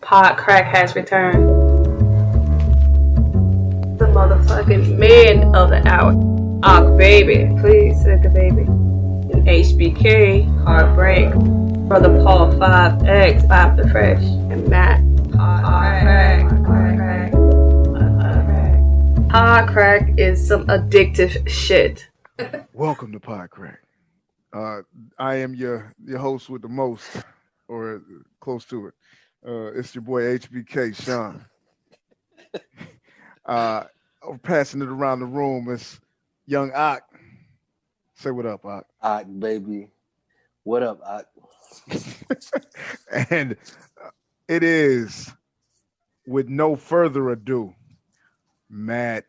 PodCrack has returned. The motherfucking man of the hour. Baby, please send the baby. And HBK, Heartbreak. Brother Paul 5X, I'm the Fresh. And Matt, PodCrack. PodCrack is some addictive shit. Welcome to PodCrack. I am your host with the most, or close to it. It's your boy HBK, Sean. I'm passing it around the room. It's young Ak. Say what up, Ak. Ak, baby. What up, Ak? And it is, with no further ado, Matt.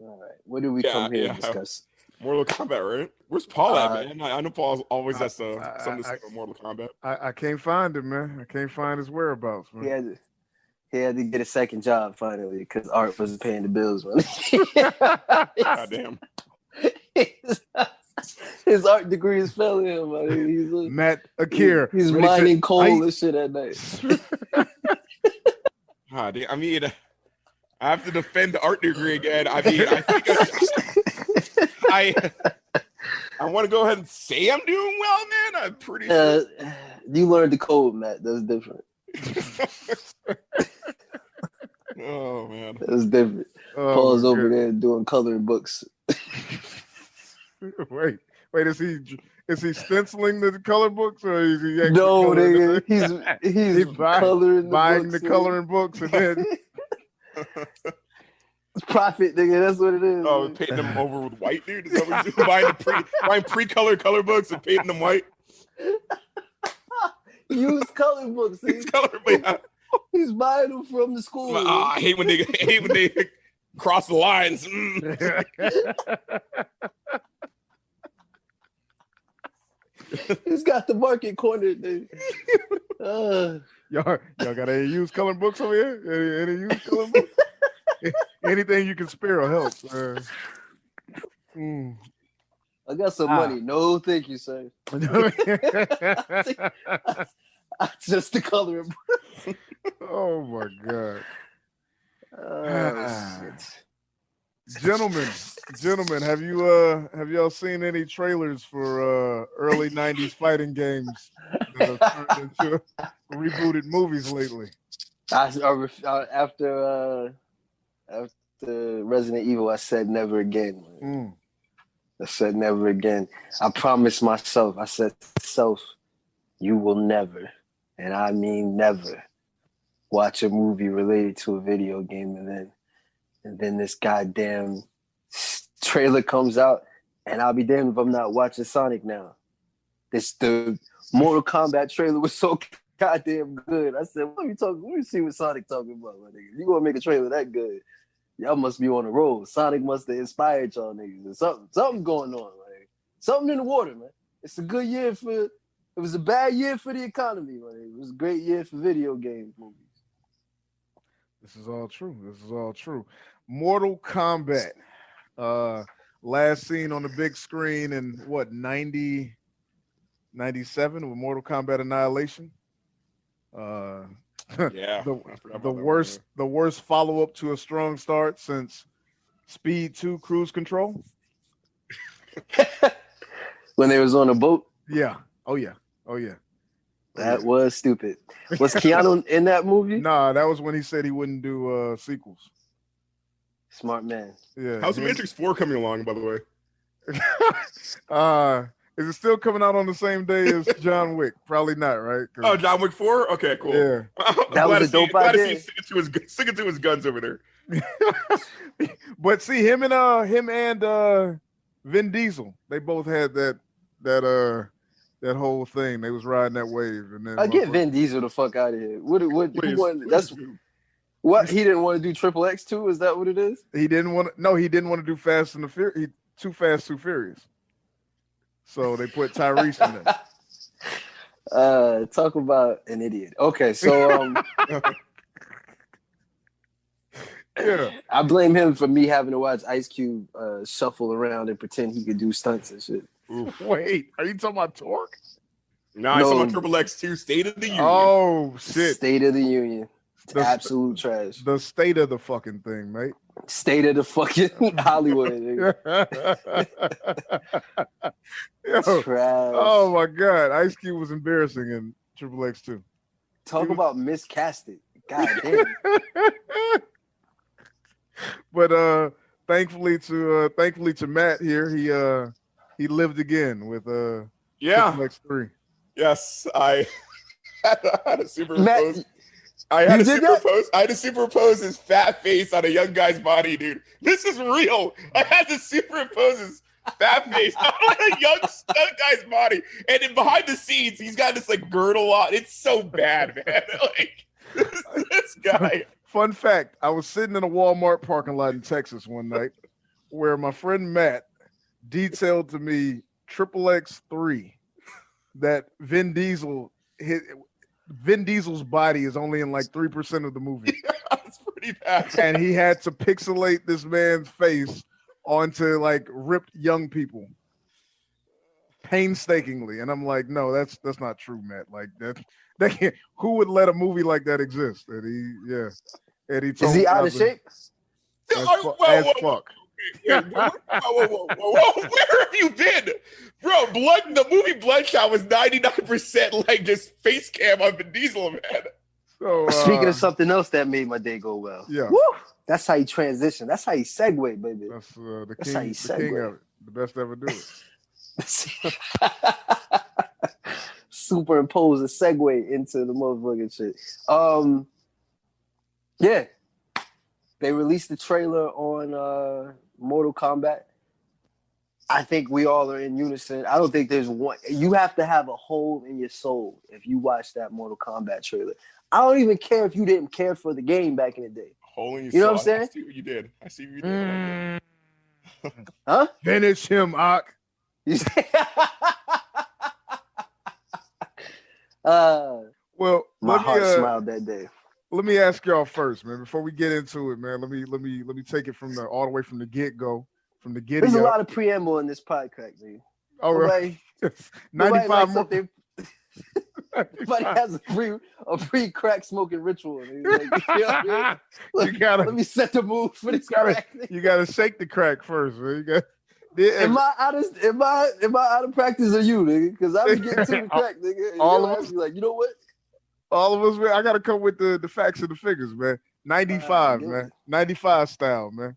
All right. What do we come here to discuss? Mortal Kombat, right? Where's Paul at, man? I know Paul always has something to say about Mortal Kombat. I can't find him, man. I can't find his whereabouts, man. He had to get a second job finally because Art wasn't paying the bills, man. Goddamn. His art degree is failing him. I mean, Matt Akir. He's mining coal and shit at night. I mean, I have to defend the art degree again. I mean, I think I want to go ahead and say I'm doing well, man. I'm pretty sure. You learned the code, Matt. That's different. Oh, man. That's different. Paul's over there doing coloring books. Wait, is he stenciling the color books, or is he actually no, nigga, he's coloring buying the coloring books and then profit, nigga. That's what it is. Oh, painting them over with white, dude. Is that what you're doing? Buying pre-colored color books and painting them white. Use color books. He's buying them from the school. I hate when they cross the lines. He's got the market cornered, dude. Y'all got any used coloring books over here? Any used coloring books? Anything you can spare will help. I got some money. No, thank you, sir. Just the coloring book. Oh my god. Shit. Gentlemen, have y'all seen any trailers for early '90s fighting games that have turned into rebooted movies lately? After Resident Evil, I said never again. I said never again. I promised myself. I said, self, you will never, and I mean never, watch a movie related to a video game, and then this goddamn trailer comes out, and I'll be damned if I'm not watching Sonic now. The Mortal Kombat trailer was so goddamn good. I said, let me see what Sonic talking about, my nigga. You gonna make a trailer that good? Y'all must be on the road. Sonic must have inspired y'all niggas. There's something going on, man. Something in the water, man. It's a good year it was a bad year for the economy, man. It was a great year for video game movies. This is all true. Mortal Kombat. Last seen on the big screen in what, 90, 97 with Mortal Kombat Annihilation. Yeah. The worst follow-up to a strong start since Speed 2 Cruise Control. When they was on a boat? Yeah. Oh yeah. That was stupid. Was Keanu in that movie? Nah, that was when he said he wouldn't do sequels. Smart man. Yeah. How's the Matrix 4 coming along, by the way? Is it still coming out on the same day as John Wick? Probably not, right? Oh, John Wick 4? Okay, cool. Yeah. That was a dope idea. Sticking to his guns over there. But see, him and Vin Diesel, they both had that whole thing. They was riding that wave, and then I get Vin Diesel the fuck out of here. What he didn't want to do Triple X 2? Is that what it is? He didn't want to do Fast and the Furious. Too Fast, Too Furious. So they put Tyrese in there. Talk about an idiot. Okay, so yeah. I blame him for me having to watch Ice Cube shuffle around and pretend he could do stunts and shit. Wait, are you talking about Torque? No, I saw Triple X2 State of the Union. Oh shit! State of the Union. The Absolute trash. The state of the fucking thing, mate. State of the fucking Hollywood. Yo, Trash. oh my god, Ice Cube was embarrassing in Triple X2. Talk about miscasted. God damn. But thankfully to Matt here, he lived again with Triple X3. Yes, I had to superimpose. Matt, I had to superimpose his fat face on a young guy's body, dude. This is real. I had to superimpose his fat face on a young guy's body, and then behind the scenes, he's got this like girdle on. It's so bad, man. Like this guy. Fun fact: I was sitting in a Walmart parking lot in Texas one night, where my friend Matt detailed to me Triple X3 that Vin Diesel's body is only in like 3% of the movie. Yeah, that's pretty bad. And he had to pixelate this man's face onto like ripped young people painstakingly. And I'm like, no, that's not true, Matt. Like that can't, who would let a movie like that exist? And he told is he out of shape? As fuck. Whoa. Where have you been? Bro, the movie Bloodshot was 99% like just face cam on Vin Diesel, man. So, speaking of something else that made my day go well. Yeah. Woo! That's how you transition. That's how you segue, baby. That's the That's king, how you the king of it. The best to ever do it. Superimpose a segue into the motherfucking shit. Yeah. They released the trailer on Mortal Kombat. I think we all are in unison. I don't think there's one. You have to have a hole in your soul if you watch that Mortal Kombat trailer. I don't even care if you didn't care for the game back in the day. Hole in your You know soul. what I'm saying? I see what you did. I see what you did. Huh? Finish him, Ak. Well, my heart smiled that day. Let me ask y'all first, man. Before we get into it, man, let me take it from all the way from the get-go, from the get. There's a lot of preamble in this PodCrack, dude. Oh, right. 95 more. Everybody has a pre-crack smoking ritual. Like, you know what I mean? Let me set the mood for this crack. You gotta shake the crack first, man. Am I out of practice or you, nigga? Because I be getting to the crack, nigga. All of us be like, you know what? All of us, man. I gotta come with the facts and the figures, man. 95, man. 95 style, man.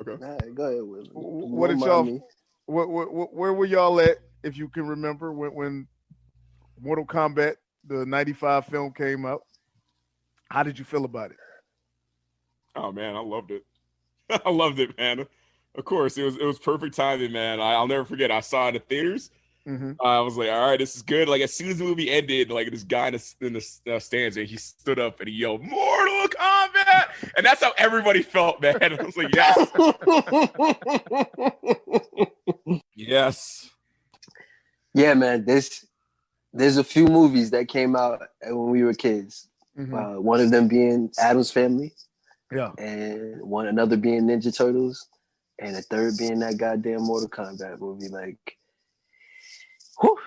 Okay. All right, go ahead, Will. What did y'all? Where were y'all at, if you can remember, when Mortal Kombat, the 95 film came out? How did you feel about it? Oh man, I loved it. I loved it, man. Of course, it was perfect timing, man. I'll never forget. I saw it in the theaters. Mm-hmm. I was like, all right, this is good. Like as soon as the movie ended, like this guy in the stands, and he stood up and he yelled, "Mortal Kombat!" And that's how everybody felt, man. I was like, yes, yes, yeah, man. There's a few movies that came out when we were kids. Mm-hmm. One of them being Addams Family, yeah, and another being Ninja Turtles, and a third being that goddamn Mortal Kombat movie. Like, whew,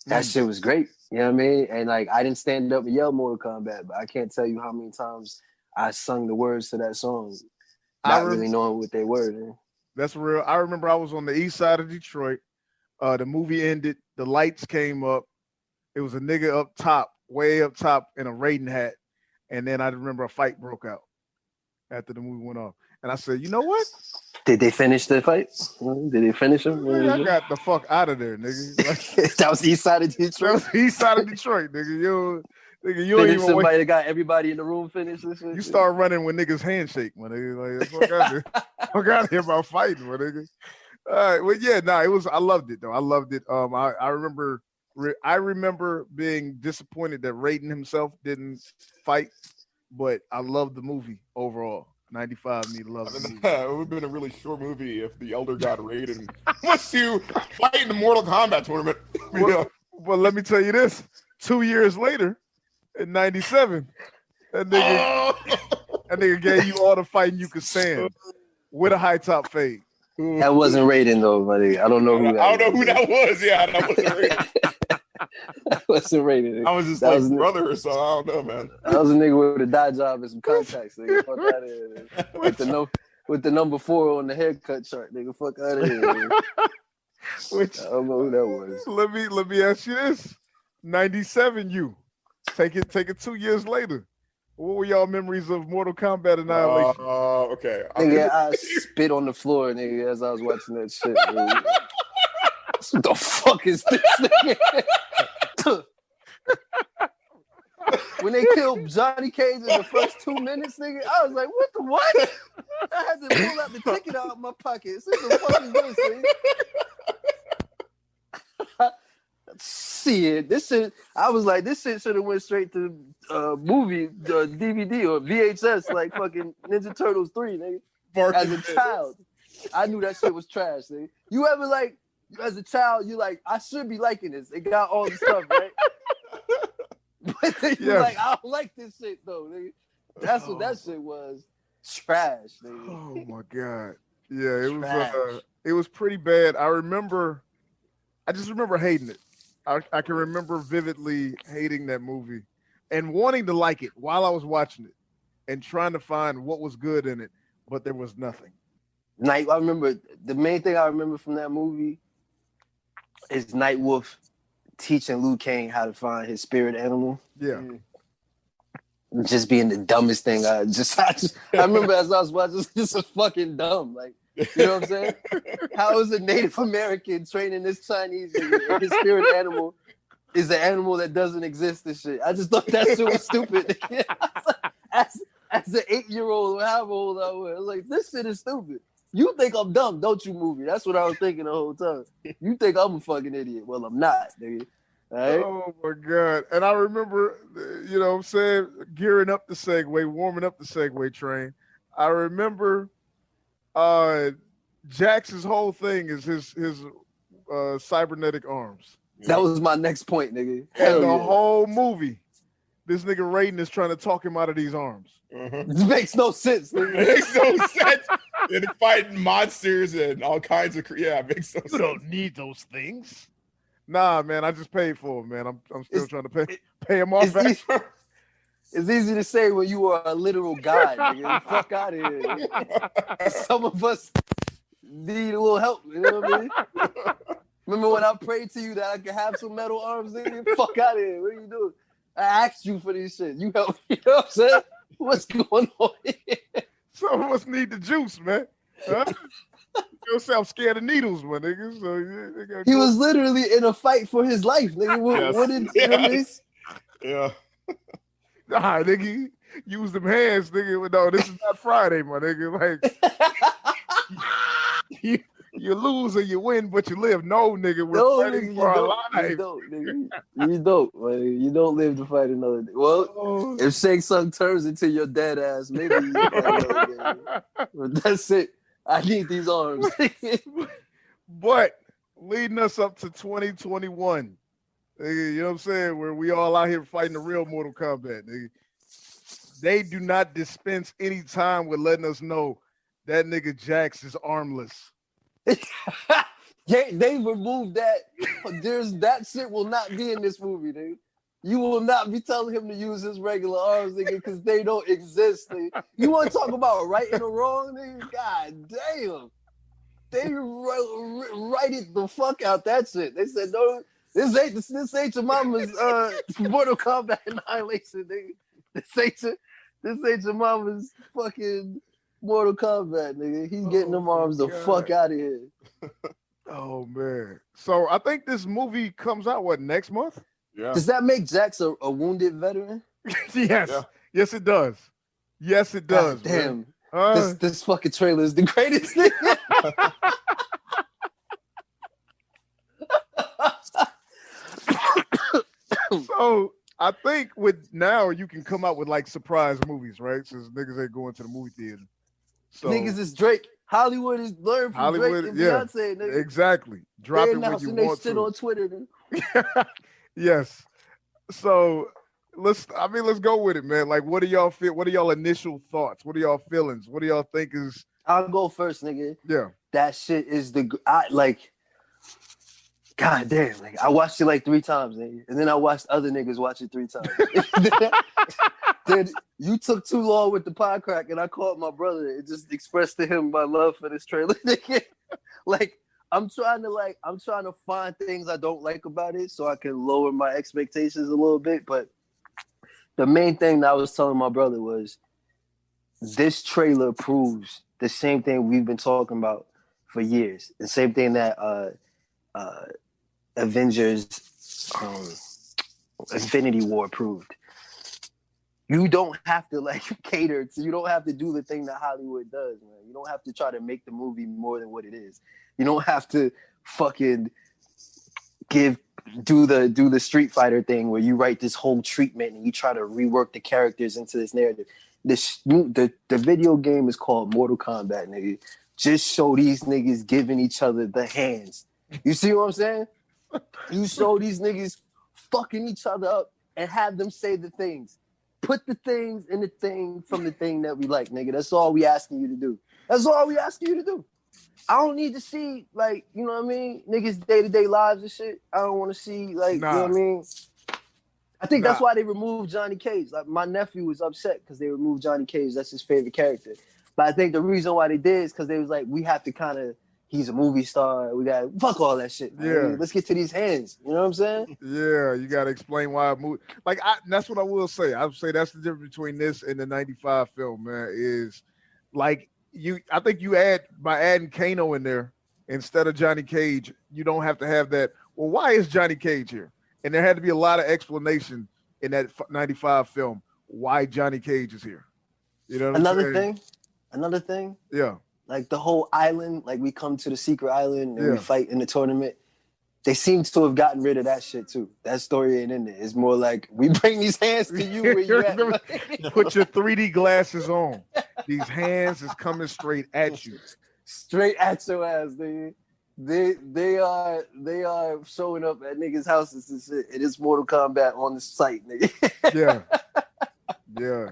that shit was great. You know what I mean? And like, I didn't stand up and yell Mortal Kombat, but I can't tell you how many times I sung the words to that song, not really knowing what they were. Man. That's real. I remember I was on the east side of Detroit. The movie ended. The lights came up. It was a nigga up top, way up top, in a Raiden hat. And then I remember a fight broke out after the movie went off. And I said, you know what? Did they finish the fight? Did they finish him? Man, I got the fuck out of there, nigga. Like, that was the east side of Detroit? That was the east side of Detroit, nigga. You ain't even somebody that got everybody in the room finished this shit? You start running when niggas handshake, my nigga. Like, fuck out here. Fuck out here about fighting, my nigga. All right, well, yeah, I loved it, though. I loved it. I remember being disappointed that Raiden himself didn't fight, but I loved the movie overall. 95 me love the movie. It would have been a really short movie if the Elder got Raiden wants to fight in the Mortal Kombat tournament. Well, let me tell you this. 2 years later, in 97, that nigga gave you all the fighting you could stand with a high top fade. That wasn't Raiden though, buddy. I don't know who that was. Yeah, that wasn't Raiden. That wasn't rated. Nigga. I was just that like was brother or something. I don't know, man. I was a nigga with a dye job and some contacts. Nigga. Fuck out of here. Nigga. With the number 4 on the haircut chart. Nigga. Fuck out of here. Nigga. Which, I don't know who that was. Let me ask you this: 97, you take it 2 years later. What were y'all memories of Mortal Kombat Annihilation? Okay. Nigga, I spit on the floor, nigga, as I was watching that shit. Nigga. What the fuck is this, nigga? When they killed Johnny Cage in the first 2 minutes, nigga, I was like, what? I had to pull out the ticket out of my pocket. What the fuck is this, nigga? Shit, this shit. I was like, this shit should have went straight to movie, DVD or VHS, like fucking Ninja Turtles 3, nigga. As a child, I knew that shit was trash, nigga. You ever like, as a child, you like, I should be liking this. It got all the stuff, right? But then you're like, I don't like this shit though, nigga. That's what that shit was. Trash, nigga. Oh my god. Yeah, it was pretty bad. I just remember hating it. I can remember vividly hating that movie and wanting to like it while I was watching it and trying to find what was good in it, but there was nothing. I remember the main thing I remember from that movie is Nightwolf teaching Liu Kang how to find his spirit animal. Yeah. Just being the dumbest thing. I remember as I was watching, this is fucking dumb. Like, you know what I'm saying? How is a Native American training this Chinese nigga, and his spirit animal is an animal that doesn't exist and shit? I just thought that shit was stupid. as an 8-year-old or however old I was like, this shit is stupid. You think I'm dumb, don't you, movie? That's what I was thinking the whole time. You think I'm a fucking idiot. Well, I'm not, nigga. Right? Oh my god. And I remember, you know what I'm saying, gearing up the Segway, warming up the Segway train. I remember Jax's whole thing is his cybernetic arms. That was my next point, nigga. And the whole movie, this nigga Raiden is trying to talk him out of these arms. Mm-hmm. It makes no sense, nigga. It makes no sense. And fighting monsters and all kinds of it makes no sense. You don't need those things. Nah, man, I just paid for them, man. I'm still trying to pay them off back. It's easy to say when you are a literal god, nigga. Fuck out of here. Some of us need a little help, you know what I mean? Remember when I prayed to you that I could have some metal arms, nigga? Fuck out of here. What are you doing? I asked you for this shit. You help me, you know what I'm saying? What's going on here? Some of us need the juice, man. Huh? You say I'm scared of needles, my nigga. So he was literally in a fight for his life, nigga. What did you know what I mean? Yeah. Nah, nigga, use them hands, nigga. No, this is not Friday, my nigga. Like, you lose or you win, but you live. No, nigga, we're fighting for our lives. You don't, nigga. You don't, man. You don't live to fight another day. Well, if Shang Tsung turns into your dead ass, maybe you fight another day. But that's it. I need these arms. But leading us up to 2021, nigga, you know what I'm saying? Where we all out here fighting the real Mortal Kombat, nigga. They do not dispense any time with letting us know that nigga Jax is armless. They removed that. That shit will not be in this movie, nigga. You will not be telling him to use his regular arms, nigga, because they don't exist, nigga. You want to talk about right and wrong, nigga? God damn. They righted the fuck out that shit. They said, no, this ain't your mama's Mortal Kombat Annihilation, nigga. This ain't your mama's fucking Mortal Kombat, nigga. He's getting them arms the fuck out of here. Oh, man. So I think this movie comes out, next month? Yeah. Does that make Jax a wounded veteran? Yes. Yeah. Yes, it does. Yes, it does. God, damn. This fucking trailer is the greatest thing. So I think with now you can come out with like surprise movies, right? Since niggas ain't going to the movie theater. So niggas is Drake. Hollywood is learning from Drake and Beyonce, nigga. Exactly. Drop it when you want to. On Twitter, nigga. Yes. So let's go with it, man. Like, what do y'all feel? What are y'all initial thoughts? What are y'all feelings? What do y'all think is? I'll go first, nigga. Yeah. That shit is God damn, like I watched it like 3 times, nigga. And then I watched other niggas watch it 3 times. Then you took too long with the PodCrack, and I called my brother and just expressed to him my love for this trailer. Like I'm trying to find things I don't like about it so I can lower my expectations a little bit. But the main thing that I was telling my brother was this trailer proves the same thing we've been talking about for years. The same thing that Avengers Infinity War proved. You don't have to like cater to, you don't have to do the thing that Hollywood does, man. You don't have to try to make the movie more than what it is. You don't have to fucking do the Street Fighter thing where you write this whole treatment and you try to rework the characters into this narrative. The video game is called Mortal Kombat, nigga. Just show these niggas giving each other the hands. You see what I'm saying? You show these niggas fucking each other up and have them say the things. Put the things in the thing from the thing that we like, nigga. That's all we asking you to do. That's all we asking you to do. I don't need to see, like, you know what I mean? Niggas' day-to-day lives and shit. I don't want to see, like, you know what I mean? I think that's why they removed Johnny Cage. Like, my nephew was upset because they removed Johnny Cage. That's his favorite character. But I think the reason why they did is because they was like, we have to kind of, he's a movie star. We got fuck all that shit. Man. Yeah. Let's get to these hands. You know what I'm saying? Yeah, you got to explain why a movie. Like, that's what I will say. I would say that's the difference between this and the 95 film, man, is like, I think you by adding Kano in there instead of Johnny Cage, you don't have to have that. Well, why is Johnny Cage here? And there had to be a lot of explanation in that 95 film why Johnny Cage is here. You know what Another thing? Yeah. Like the whole island, like we come to the secret island and we fight in the tournament. They seem to have gotten rid of that shit too. That story ain't in there. It's more like we bring these hands to you where you at. Put your 3D glasses on. These hands is coming straight at you. Straight at your ass, nigga. They are showing up at niggas' houses and shit. It is Mortal Kombat on the site, nigga. Yeah.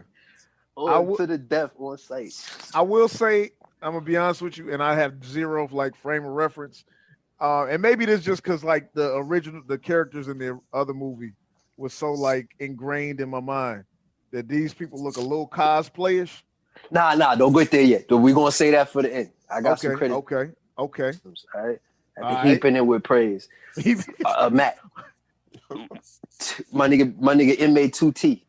To the death on site. I will say, I'm gonna be honest with you, and I have zero like frame of reference. And maybe this just because like the characters in the other movie was so like ingrained in my mind that these people look a little cosplayish. Nah, don't go there yet. We're gonna say that for the end. I got some credit. Okay. All right. Heaping it with praise. Matt. my nigga inmate 2T.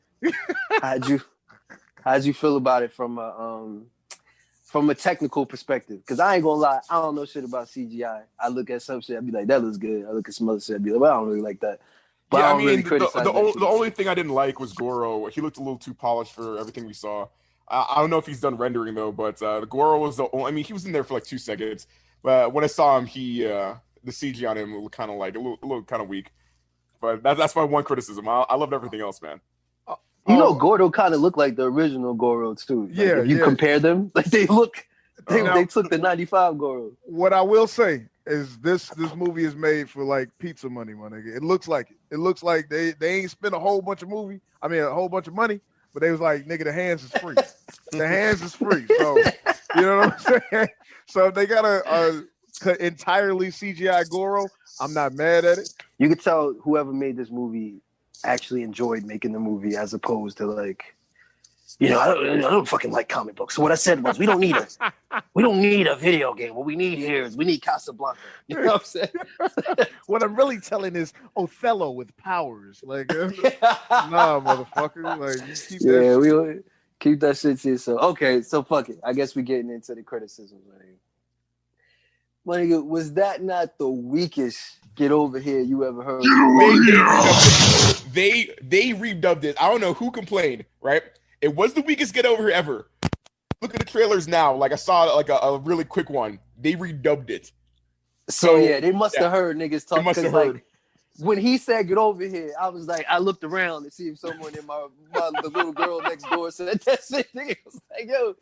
How'd you feel about it from a technical perspective? Because I ain't gonna lie, I don't know shit about CGI. I look at some shit, I'd be like, that looks good. I look at some other shit, I'd be like, well, I don't really like that. But yeah, I mean, really the only thing I didn't like was Goro. He looked a little too polished for everything we saw. I don't know if he's done rendering though, but Goro was the only. I mean, he was in there for like 2 seconds, but when I saw him, the CG on him looked kind of like a little kind of weak. But that's my one criticism. I loved everything else, man. You know, Goro kind of looked like the original Goro too. Like, if you compare them, like they look. They took the 95 Goro. What I will say is this movie is made for like pizza money, my nigga. It looks like it. It looks like they ain't spent a whole bunch of money, but they was like, nigga, the hands is free. The hands is free. So you know what I'm saying? So if they got a entirely CGI Goro, I'm not mad at it. You could tell whoever made this movie actually enjoyed making the movie as opposed to like, you know, I don't fucking like comic books. So what I said was, we don't need a video game. What we need here is we need Casablanca. You know what I'm saying? What I'm really telling is Othello with powers. Like, nah, motherfucker. Like, we keep that shit to yourself. Okay, so fuck it. I guess we're getting into the criticisms. My nigga, was that not the weakest get over here you ever heard? They redubbed it. I don't know who complained, right? It was the weakest get over here ever. Look at the trailers now. Like I saw like a really quick one. They redubbed it. So yeah, they must have heard niggas talk. Because like when he said get over here, I was like, I looked around to see if someone in the little girl next door said that shit. Nigga was like, yo,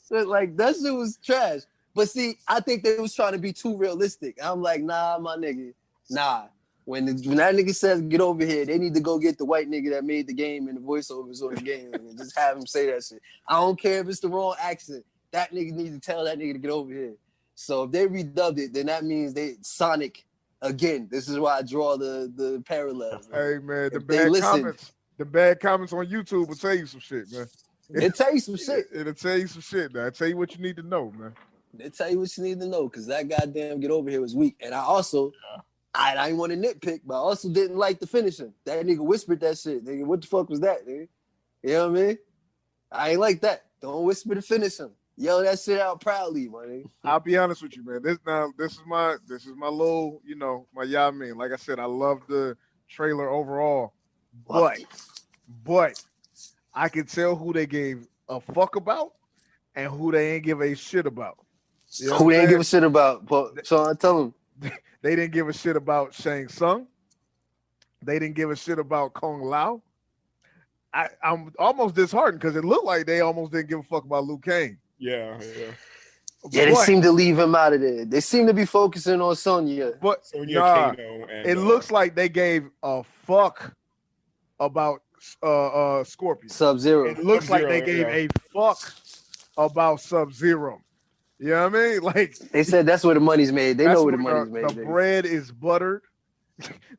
so like that shit was trash. But see, I think they was trying to be too realistic. I'm like, nah, my nigga, nah. When that nigga says get over here, they need to go get the white nigga that made the game and the voiceovers on the game and just have him say that shit. I don't care if it's the wrong accent. That nigga needs to tell that nigga to get over here. So if they redubbed it, then that means Sonic Again, this is why I draw the parallels. Hey man, If they listen, the bad comments on YouTube will tell you some shit, man. It'll tell you some shit. It'll tell you some shit, man. It'll tell you what you need to know, man. They'll tell you what you need to know, because that goddamn Get Over Here was weak. And I also, I didn't want to nitpick, but I also didn't like the finishing. That nigga whispered that shit. Nigga, what the fuck was that, nigga? You know what I mean? I ain't like that. Don't whisper the finishing. Yell that shit out proudly, my nigga. I'll be honest with you, man. This is my little, my y'all mean. Like I said, I love the trailer overall, but I can tell who they gave a fuck about and who they ain't give a shit about. You know Who they ain't give a shit about? So I tell them. They didn't give a shit about Shang Tsung. They didn't give a shit about Kung Lao. I'm almost disheartened because it looked like they almost didn't give a fuck about Liu Kang. Yeah. Yeah, they seem to leave him out of there. They seem to be focusing on Sonya. But Kano and, it looks like they gave a fuck about Scorpion. Sub-Zero. It looks like they gave a fuck about Sub-Zero. You know what I mean? Like they said that's where the money's made. They know where the money's made. The bread is buttered.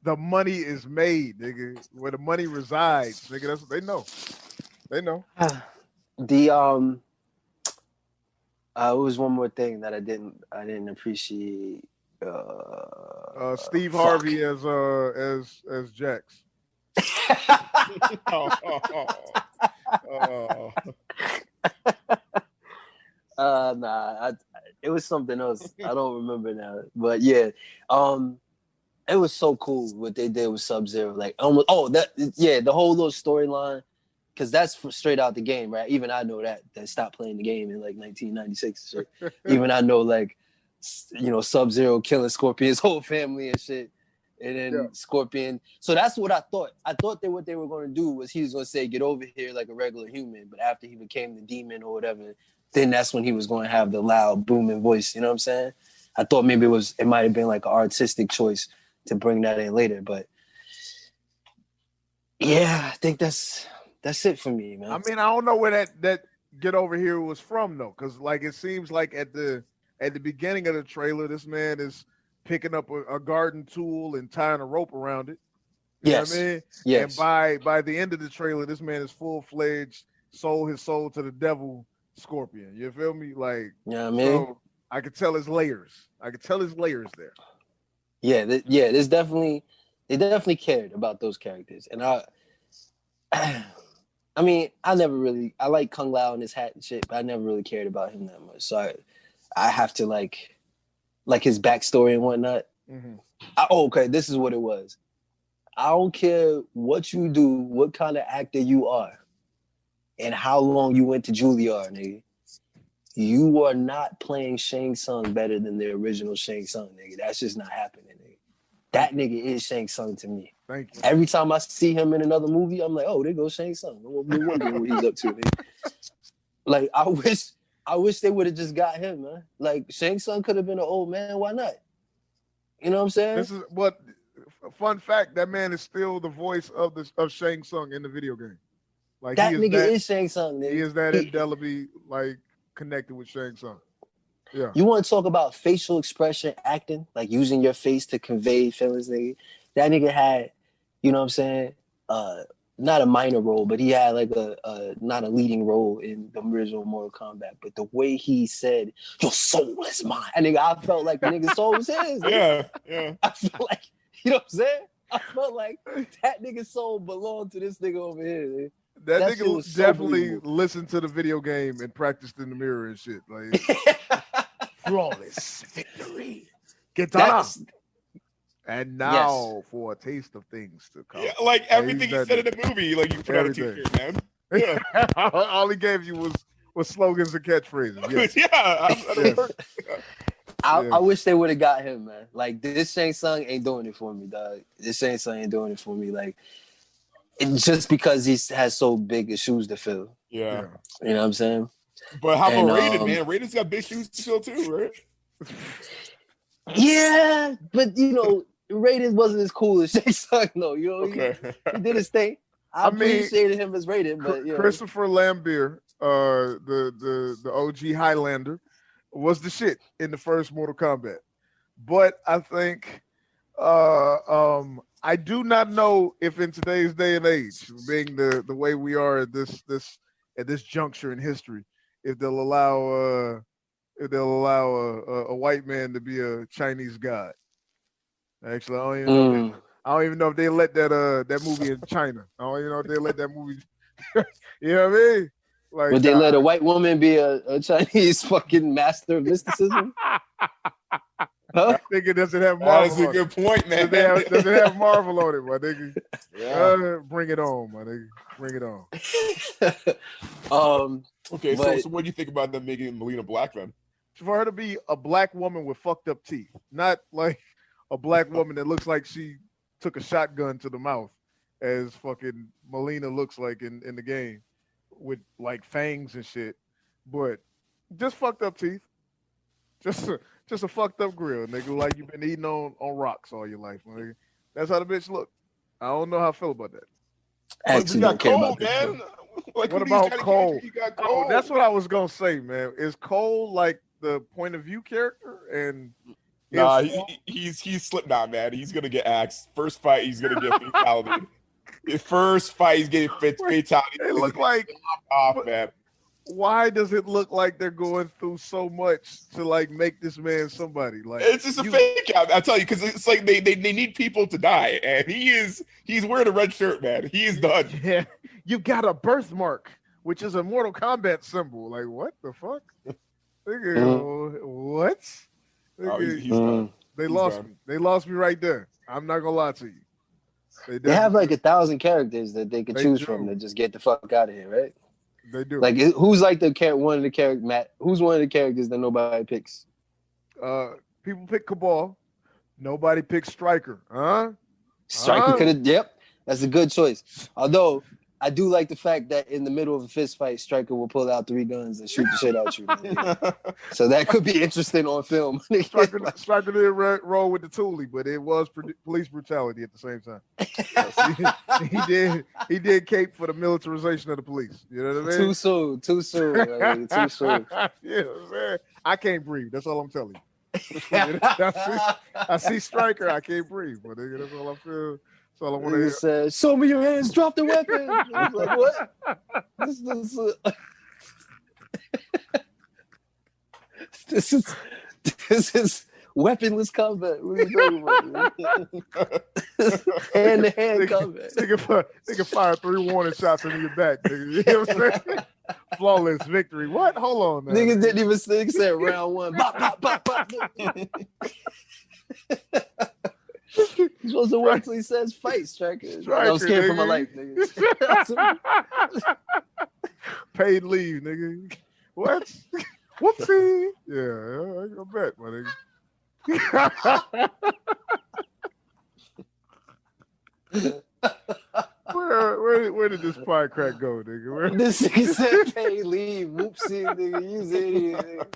The money is made, nigga. Where the money resides, nigga. That's what they know. They know. The it was one more thing that I didn't appreciate. Steve Harvey as Jax. Nah, it was something else. I don't remember now, but yeah, it was so cool what they did with Sub-Zero. Like, the whole little storyline, because that's straight out the game, right? Even I know that stopped playing the game in like 1996 and shit. Even I know, like, Sub-Zero killing Scorpion's whole family and shit. And then Scorpion. So that's what I thought. I thought that what they were going to do was he was going to say, get over here like a regular human. But after he became the demon or whatever, then that's when he was going to have the loud, booming voice. You know what I'm saying? I thought maybe it might have been like an artistic choice to bring that in later. But yeah, I think that's it for me, man. I mean, I don't know where that Get Over Here was from, though. Because, like, it seems like at the beginning of the trailer, this man is picking up a garden tool and tying a rope around it. You know what I mean? Yes. And by the end of the trailer, this man is full-fledged, sold his soul to the devil Scorpion. You feel me? Like, yeah, I mean, so I could tell his layers. I could tell his layers there. Yeah, they definitely cared about those characters. And I mean, I like Kung Lao and his hat and shit, but I never really cared about him that much. So I have to like his backstory and whatnot. Mm-hmm. Okay, this is what it was. I don't care what you do, what kind of actor you are, and how long you went to Juilliard, nigga. You are not playing Shang Tsung better than the original Shang Tsung, nigga. That's just not happening, nigga. That nigga is Shang Tsung to me. Thank you. Every time I see him in another movie, I'm like, oh, there goes Shang Tsung. I'm wondering what he's up to, nigga. Like, I wish they would have just got him, man. Like, Shang Tsung could have been an old man. Why not? You know what I'm saying? This is what. Fun fact: that man is still the voice of Shang Tsung in the video game. Like that nigga is Shang Tsung. Nigga. He is that indelibly like connected with Shang Tsung. Yeah. You want to talk about facial expression acting, like using your face to convey feelings, nigga? That nigga had, you know what I'm saying? Not a minor role, but he had like a not a leading role in the original Mortal Kombat. But the way he said, "Your soul is mine," and nigga, I felt like the nigga's soul was his. Yeah. I felt like, you know what I'm saying? I felt like that nigga's soul belonged to this nigga over here. Nigga. That nigga was definitely listened to the video game and practiced in the mirror and shit. Like flawless victory. Get down. And now for a taste of things to come. Yeah, like everything he said in the movie, like you put out a t-shirt, man. Yeah. All he gave you was slogans and catchphrases. Yes. I wish they would have got him, man. Like, this Shang Tsung ain't doing it for me, dog. This Shang Tsung ain't doing it for me. Like, just because he has so big of shoes to fill. Yeah. You know what I'm saying? But how about Raiden, man? Raiden's got big shoes to fill too, right? Yeah, but Raiden wasn't as cool as Shang Tsung, though. You know, okay. he did his thing. I appreciated him as Raiden, but Christopher Lambert, the OG Highlander, was the shit in the first Mortal Kombat. But I think I do not know if in today's day and age, being the way we are at this juncture in history, if they'll allow a white man to be a Chinese god. Actually, I don't even know if they let that movie in China. I don't even know if they let that movie. You know what I mean? Like, would they let a white woman be a Chinese fucking master of mysticism? Huh? I think it doesn't have Marvel. That's a good point, man. Does it have Marvel on it, my nigga? Yeah. Bring it on, my nigga. Bring it on. Okay, so what do you think about them making Melina black then? For her to be a black woman with fucked up teeth, not like a black woman that looks like she took a shotgun to the mouth, as fucking Melina looks like in the game, with like fangs and shit, but just fucked up teeth. Just a fucked up grill, nigga. Like you've been eating on rocks all your life, nigga. That's how the bitch look. I don't know how I feel about that. Actually, got Cole, man. Like, what about Cole? Oh, that's what I was gonna say, man. Is Cole like the point of view character? And nah, he's Slipknot, man. He's gonna get axed. First fight, he's gonna get fatality. His first fight, he's getting fatality. They look like off, man. Why does it look like they're going through so much to like make this man somebody? Like it's just a fake out. I tell you, because it's like they need people to die, and he's wearing a red shirt, man. He is done. Yeah, you got a birthmark, which is a Mortal Kombat symbol. Like what the fuck? What? He's done. They lost me. They lost me right there. I'm not gonna lie to you. They have like 1,000 characters that they could choose from to just get the fuck out of here, right? They do. Like, who's like one of the characters, Matt? Who's one of the characters that nobody picks? People pick Cabal. Nobody picks Stryker. Huh? Stryker could have. Yep, that's a good choice. Although I do like the fact that in the middle of a fist fight, Stryker will pull out 3 guns and shoot the shit out you. So that could be interesting on film. Stryker did roll with the Thule, but it was police brutality at the same time. Yes, he did cape for the militarization of the police. You know what I mean? Too soon. Too soon. Too soon. Yeah, man. I can't breathe. That's all I'm telling you. I see Stryker. I can't breathe. But that's all I feel. That's all I want to hear. Said, "Show me your hands. Drop the weapon." I was like, what? This is weaponless combat. What are you talking about? Hand-to-hand combat. Nigga fire 3 warning shots into your back. Nigga. You know what I'm saying? Flawless victory. What? Hold on, man. Niggas didn't even think. Said round 1. Bop, bop, bop, bop. You're supposed to wait till he says fight, Stryker. I'm scared for my life, nigga. Paid leave, nigga. What? Whoopsie. Yeah, I bet, my nigga. Where did this PodCrack go, nigga? This nigga said paid leave. Whoopsie, nigga. You idiot, nigga.